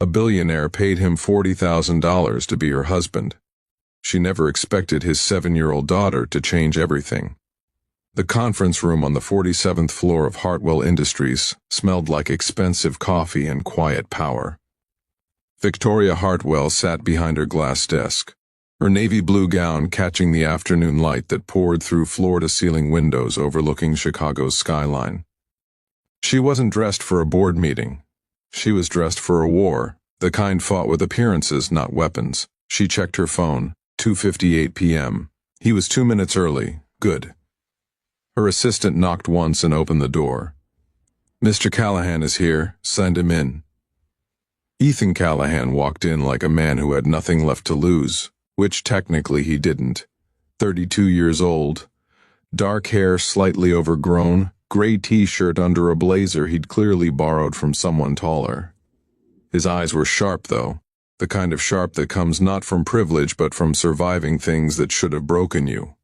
A billionaire paid him $40,000 to be her husband. She never expected his 7-year-old daughter to change everything. The conference room on the 47th floor of Hartwell Industries smelled like expensive coffee and quiet power. Victoria Hartwell sat behind her glass desk, her navy blue gown catching the afternoon light that poured through floor-to-ceiling windows overlooking Chicago's skyline. She wasn't dressed for a board meeting. She was dressed for a war, the kind fought with appearances, not weapons. She checked her phone, 2:58 p.m. He was 2 minutes early. Good. Her assistant knocked once and opened the door. "Mr. Callahan is here. Send him in." Ethan Callahan walked in like a man who had nothing left to lose, which technically he didn't. 32 years old, dark hair slightly overgrown, gray t-shirt under a blazer he'd clearly borrowed from someone taller. His eyes were sharp, though, the kind of sharp that comes not from privilege but from surviving things that should have broken you.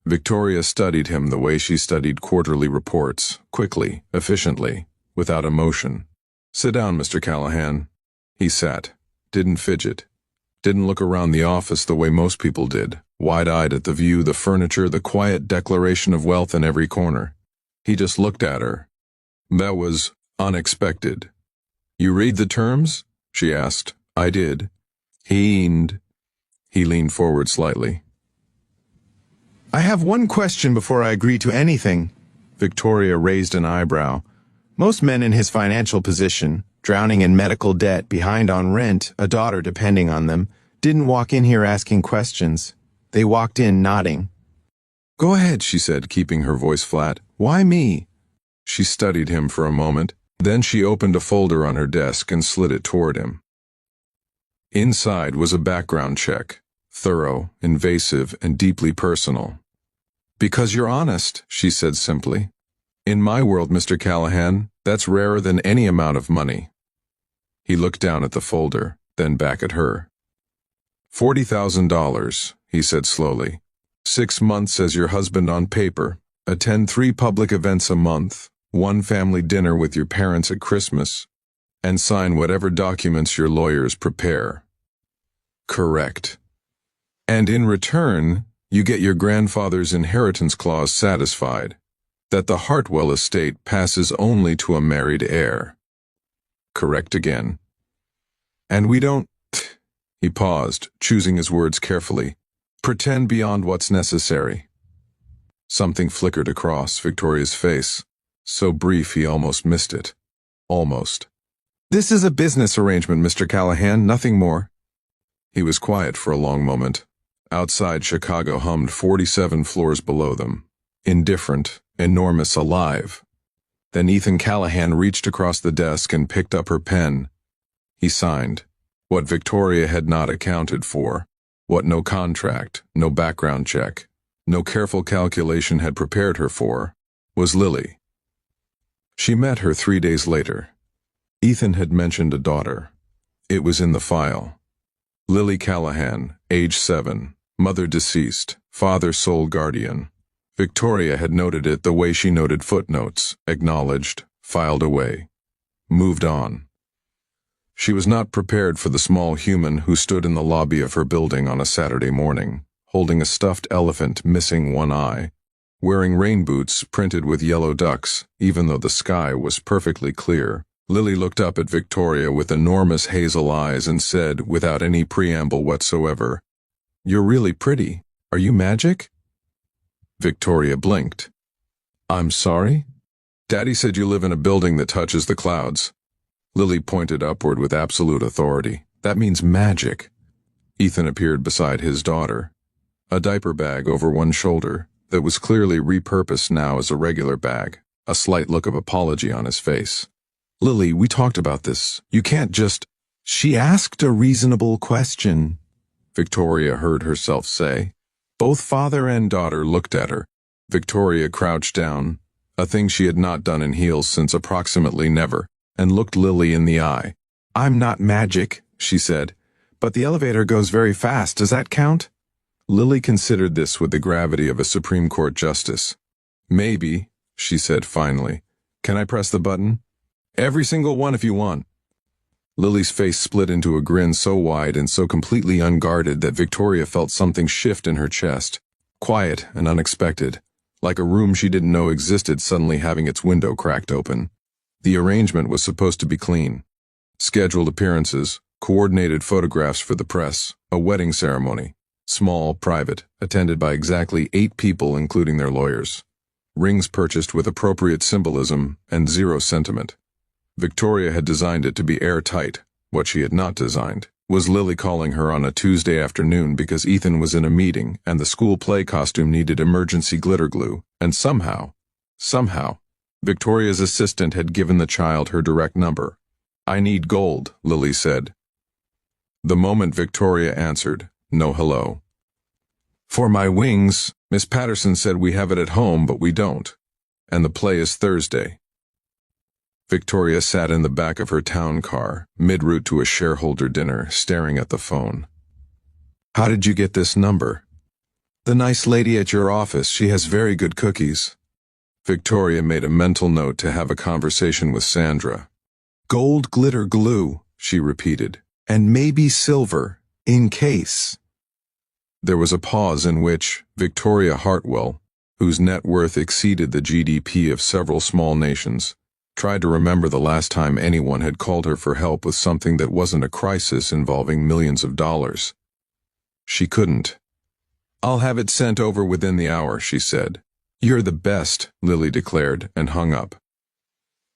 Victoria studied him the way she studied quarterly reports, quickly, efficiently, without emotion. "Sit down, Mr. Callahan." He sat, didn't fidget, didn't look around the office the way most people did, wide-eyed at the view, the furniture, the quiet declaration of wealth in every corner. He just looked at her. That was unexpected. "You read the terms?" she asked. "I did." He leaned forward slightly. "I have one question before I agree to anything." Victoria raised an eyebrow. Most men in his financial position, drowning in medical debt, behind on rent, a daughter depending on them, didn't walk in here asking questions. They walked in nodding. "Go ahead," she said, keeping her voice flat. "Why me?" She studied him for a moment. Then she opened a folder on her desk and slid it toward him. Inside was a background check, thorough, invasive, and deeply personal. "Because you're honest," she said simply. "In my world, Mr. Callahan, that's rarer than any amount of money." He looked down at the folder, then back at her. $40,000, he said slowly. 6 months as your husband on paper, attend 3 public events a month, 1 family dinner with your parents at Christmas, and sign whatever documents your lawyers prepare. Correct. And in return, you get your grandfather's inheritance clause satisfied, that the Hartwell estate passes only to a married heir. Correct again. And we don't, he paused, choosing his words carefully, pretend beyond what's necessary. Something flickered across Victoria's face, so brief he almost missed it. Almost. "This is a business arrangement, Mr. Callahan, nothing more." He was quiet for a long moment. Outside, Chicago hummed 47 floors below them. Indifferent, enormous, alive. Then Ethan Callahan reached across the desk and picked up her pen. He signed. What Victoria had not accounted for, what no contract, no background check, no careful calculation had prepared her for, was Lily. She met her 3 days later. Ethan had mentioned a daughter. It was in the file. Lily Callahan, age 7, mother deceased, father sole guardian. Victoria had noted it the way she noted footnotes, acknowledged, filed away, moved on. She was not prepared for the small human who stood in the lobby of her building on a Saturday morning, holding a stuffed elephant missing one eye, wearing rain boots printed with yellow ducks, even though the sky was perfectly clear. Lily looked up at Victoria with enormous hazel eyes and said, without any preamble whatsoever, "You're really pretty. Are you magic?" Victoria blinked. "I'm sorry?" "Daddy said you live in a building that touches the clouds." Lily pointed upward with absolute authority. "That means magic." Ethan appeared beside his daughter, a diaper bag over one shoulder that was clearly repurposed now as a regular bag, a slight look of apology on his face. "Lily, we talked about this. You can't just—" "She asked a reasonable question," Victoria heard herself say. Both father and daughter looked at her. Victoria crouched down, a thing she had not done in heels since approximately never, and looked Lily in the eye. "I'm not magic," she said, "but the elevator goes very fast. Does that count?" Lily considered this with the gravity of a Supreme Court justice. "Maybe," she said finally. "Can I press the button?" "Every single one if you want." Lily's face split into a grin so wide and so completely unguarded that Victoria felt something shift in her chest, quiet and unexpected, like a room she didn't know existed suddenly having its window cracked open. The arrangement was supposed to be clean. Scheduled appearances, coordinated photographs for the press, a wedding ceremony, small, private, attended by exactly 8 people including their lawyers. Rings purchased with appropriate symbolism and zero sentiment. Victoria had designed it to be airtight. What she had not designed was Lily calling her on a Tuesday afternoon because Ethan was in a meeting and the school play costume needed emergency glitter glue, and somehow, Victoria's assistant had given the child her direct number. "I need gold," Lily said. The moment Victoria answered, no hello. "For my wings, Miss Patterson said we have it at home, but we don't. And the play is Thursday." Victoria sat in the back of her town car, mid-route to a shareholder dinner, staring at the phone. "How did you get this number?" "The nice lady at your office, she has very good cookies." Victoria made a mental note to have a conversation with Sandra. "Gold glitter glue," she repeated, "and maybe silver, in case." There was a pause in which Victoria Hartwell, whose net worth exceeded the GDP of several small nations, tried to remember the last time anyone had called her for help with something that wasn't a crisis involving millions of dollars. She couldn't. "I'll have it sent over within the hour," she said. "You're the best," Lily declared, and hung up.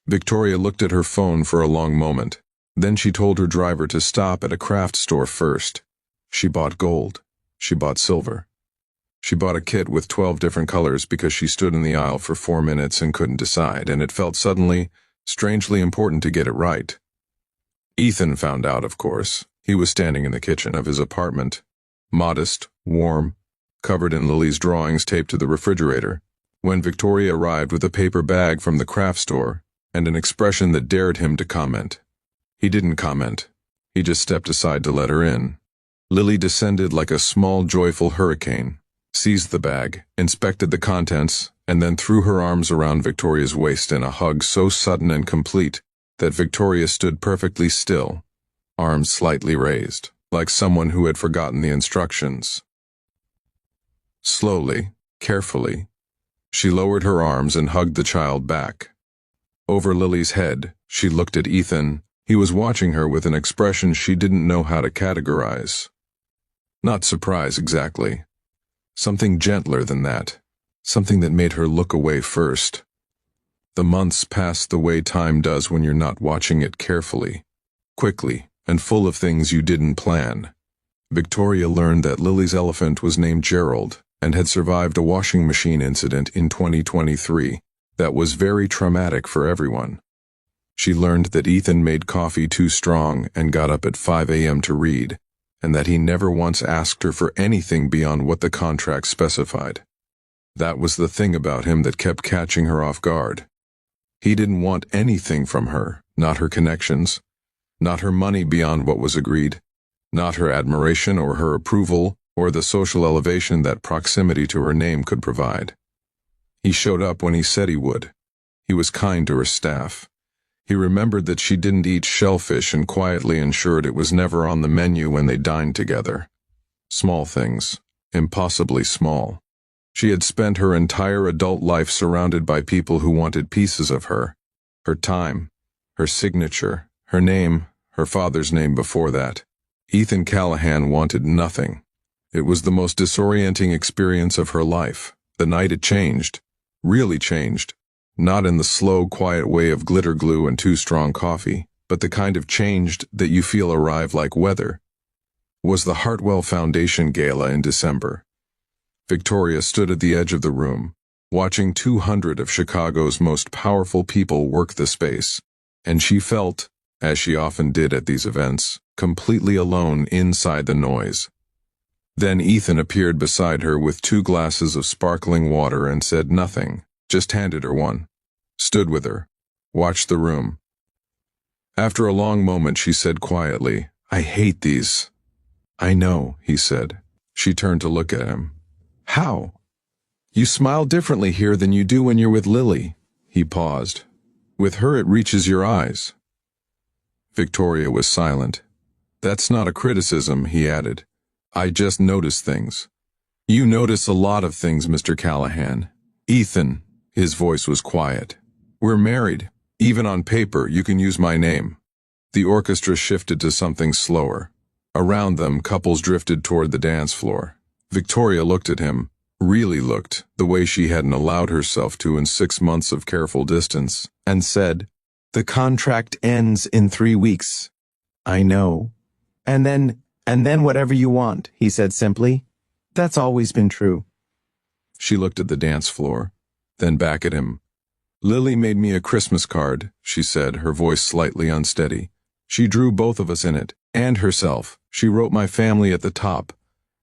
Victoria looked at her phone for a long moment. Then she told her driver to stop at a craft store first. She bought gold. She bought silver. She bought a kit with 12 different colors because she stood in the aisle for 4 minutes and couldn't decide, and it felt suddenly, strangely important to get it right. Ethan found out, of course. He was standing in the kitchen of his apartment, modest, warm, covered in Lily's drawings taped to the refrigerator, when Victoria arrived with a paper bag from the craft store and an expression that dared him to comment. He didn't comment. He just stepped aside to let her in. Lily descended like a small, joyful hurricane, seized the bag, inspected the contents, and then threw her arms around Victoria's waist in a hug so sudden and complete that Victoria stood perfectly still, arms slightly raised, like someone who had forgotten the instructions. Slowly, carefully, she lowered her arms and hugged the child back. Over Lily's head, she looked at Ethan. He was watching her with an expression she didn't know how to categorize. Not surprise, exactly. Something gentler than that. Something that made her look away first. The months passed the way time does when you're not watching it carefully, quickly, and full of things you didn't plan. Victoria learned that Lily's elephant was named Gerald and had survived a washing machine incident in 2023 that was very traumatic for everyone. She learned that Ethan made coffee too strong and got up at 5 a.m. to read, and that he never once asked her for anything beyond what the contract specified. That was the thing about him that kept catching her off guard. He didn't want anything from her, not her connections, not her money beyond what was agreed, not her admiration or her approval or the social elevation that proximity to her name could provide. He showed up when he said he would. He was kind to her staff. He remembered that she didn't eat shellfish and quietly ensured it was never on the menu when they dined together. Small things, impossibly small. She had spent her entire adult life surrounded by people who wanted pieces of her. Her time, her signature, her name, her father's name before that. Ethan Callahan wanted nothing. It was the most disorienting experience of her life. The night it changed, really changed. Not in the slow, quiet way of glitter glue and too strong coffee, but the kind of changed that you feel arrive like weather. Was the Hartwell Foundation Gala in December. Victoria stood at the edge of the room, watching 200 of Chicago's most powerful people work the space, and she felt, as she often did at these events, completely alone inside the noise. Then Ethan appeared beside her with 2 glasses of sparkling water and said nothing. Just handed her one, stood with her, watched the room. After a long moment she said quietly, "I hate these." "I know," he said. She turned to look at him. "How?" "You smile differently here than you do when you're with Lily." He paused. "With her it reaches your eyes." Victoria was silent. That's not a criticism, he added. I just notice things. You notice a lot of things, Mr. Callahan. Ethan, his voice was quiet. We're married. Even on paper, you can use my name. The orchestra shifted to something slower. Around them, couples drifted toward the dance floor. Victoria looked at him, really looked, the way she hadn't allowed herself to in 6 months of careful distance, and said, The contract ends in 3 weeks. I know. And then whatever you want, he said simply. That's always been true. She looked at the dance floor, then back at him. Lily made me a Christmas card, she said, her voice slightly unsteady. She drew both of us in it, and herself. She wrote my family at the top.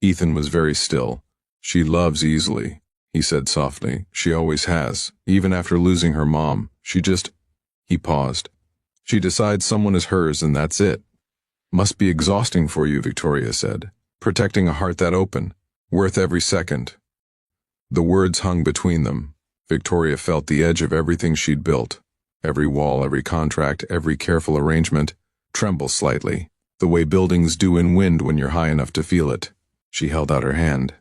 Ethan was very still. She loves easily, he said softly. She always has, even after losing her mom. He paused. She decides someone is hers and that's it. Must be exhausting for you, Victoria said. Protecting a heart that open. Worth every second. The words hung between them. Victoria felt the edge of everything she'd built. Every wall, every contract, every careful arrangement, tremble slightly, the way buildings do in wind when you're high enough to feel it. She held out her hand.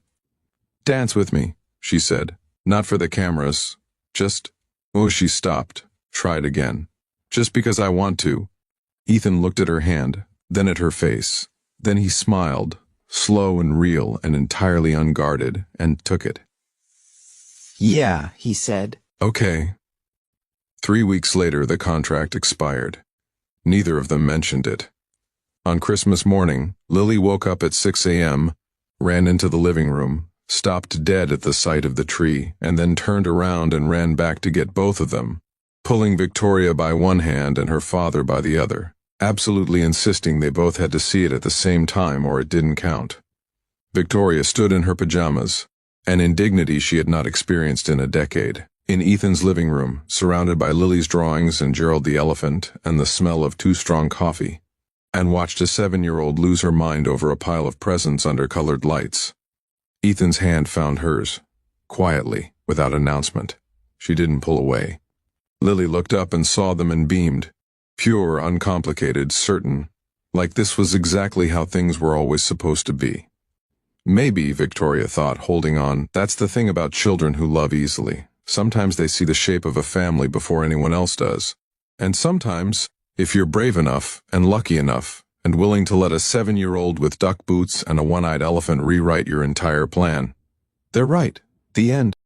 Dance with me, she said. Not for the cameras. She stopped. Tried again. Just because I want to. Ethan looked at her hand, then at her face. Then he smiled, slow and real and entirely unguarded, and took it. Yeah, he said. Okay. 3 weeks later, the contract expired. Neither of them mentioned it. On Christmas morning, Lily woke up at 6 a.m., ran into the living room, stopped dead at the sight of the tree, and then turned around and ran back to get both of them, pulling Victoria by one hand and her father by the other, absolutely insisting they both had to see it at the same time or it didn't count. Victoria stood in her pajamas, an indignity she had not experienced in a decade, in Ethan's living room, surrounded by Lily's drawings and Gerald the elephant and the smell of too strong coffee, and watched a 7-year-old lose her mind over a pile of presents under colored lights. Ethan's hand found hers, quietly, without announcement. She didn't pull away. Lily looked up and saw them and beamed, pure, uncomplicated, certain, like this was exactly how things were always supposed to be. Maybe, Victoria thought, holding on, that's the thing about children who love easily. Sometimes they see the shape of a family before anyone else does. And sometimes, if you're brave enough and lucky enough and willing to let a 7-year-old with duck boots and a one-eyed elephant rewrite your entire plan, they're right. The end.